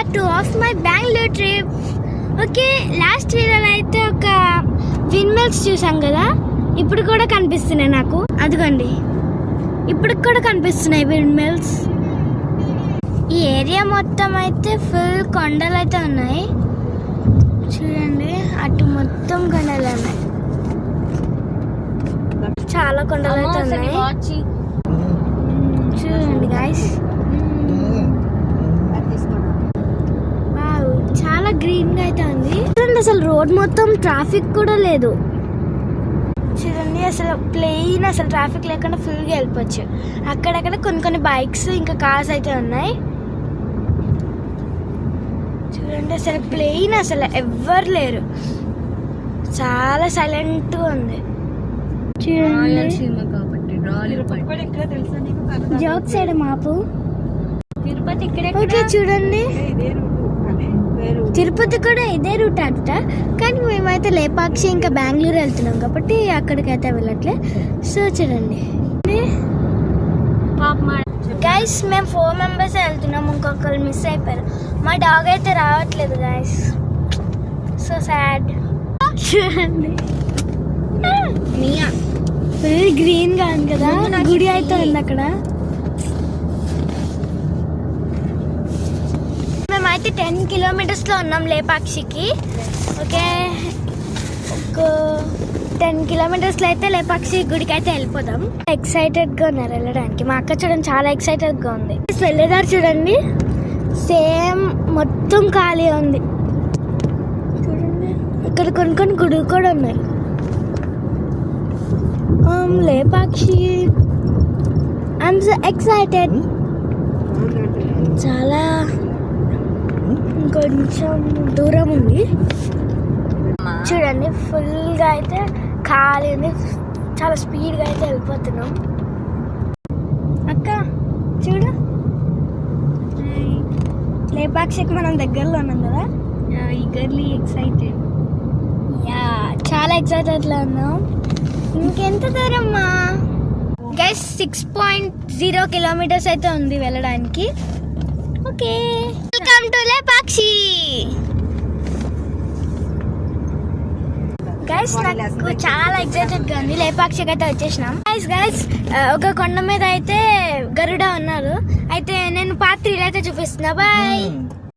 Part 2 of my Bengaluru trip. Okay, last వీడియోలో అయితే ఒక విండ్ మిల్స్ చూసాం కదా, ఇప్పుడు కూడా కనిపిస్తున్నాయి నాకు. అదిగోండి, ఇప్పుడు కూడా కనిపిస్తున్నాయి విండ్ మిల్స్. ఈ ఏరియా మొత్తం అయితే ఫుల్ కొండలు అయితే ఉన్నాయి. చూడండి, అటు మొత్తం కొండలు ఉన్నాయి, చాలా కొండలు అయితే ఉన్నాయి. చూడండి గైస్, చాలా గ్రీన్ గా అయితే ఉంది. చూడండి, అసలు రోడ్ మొత్తం ట్రాఫిక్ కూడా లేదు. చూడండి, అసలు ప్లెయిన్, అసలు ట్రాఫిక్ లేకుండా ఫుల్ గా వెళ్ళిపోవచ్చు. అక్కడక్కడ కొన్ని బైక్స్ ఇంకా కార్స్ అయితే ఉన్నాయి. చూడండి, అసలు ప్లెయిన్, అసలు ఎవ్వరు లేరు, చాలా సైలెంట్ గా ఉంది. జోక్ సైడ్ మాపు తిరుపతి ఇక్కడే. ఓకే, చూడండి, తిరుపతి కూడా ఇదే రూట్ అంట, కానీ మేమైతే లేపాక్షి ఇంకా బెంగళూరు వెళ్తున్నాం కాబట్టి అక్కడికి అయితే వెళ్ళట్లే. సో చూడండి గైస్, మేము 4 మెంబర్స్ వెళ్తున్నాం, ఇంకొకరు మిస్ అయిపోయారు. మా డాగ్ అయితే రావట్లేదు గైస్, సో సాడ్. చూడండి, ఫుల్ గ్రీన్ గా ఉంది కదా, గుడి అయితే ఉంది అక్కడ. మేమైతే 10 కిలోమీటర్స్ లో ఉన్నాం లేపాక్షికి. ఓకే, ఒక 10 కిలోమీటర్స్ లో అయితే లేపాక్షి గుడికి అయితే వెళ్ళిపోదాం. ఎక్సైటెడ్ గా ఉన్నారు వెళ్ళడానికి. మా అక్క చూడండి, చాలా ఎక్సైటెడ్ గా ఉంది. వెళ్ళేదారు చూడండి, సేమ్ మొత్తం ఖాళీ ఉంది. చూడండి, ఇక్కడ కొన్ని గుడులు కూడా ఉన్నాయి. Lepakshi, I'm so excited. చాలా కొంచెం దూరం ఉంది. చూడండి, ఫుల్ గా అయితే ఖాళీ ఉంది, చాలా స్పీడ్ గా అయితే వెళ్ళిపోతున్నాం. అక్క చూడు, లేపాక్షికి మనం దగ్గరలో ఉన్నాం కదా. Eagerly excited. యా, చాలా ఎక్సైటెడ్ లో ఉన్నాం. ఇంకెంత దూరమ్మా గైస్? 6.0 కిలోమీటర్స్ అయితే ఉంది వెళ్ళడానికి. Okay, welcome to Lepakshi. Guys, నాకు చాలా ఎక్సైటెడ్ గా ఉంది. లేపాక్షికి అయితే వచ్చేసినాం. గైస్, ఒక కొండ మీద అయితే గరుడ ఉన్నారు. అయితే నేను పార్ట్ 3 అయితే చూపిస్తున్నా. బాయ్.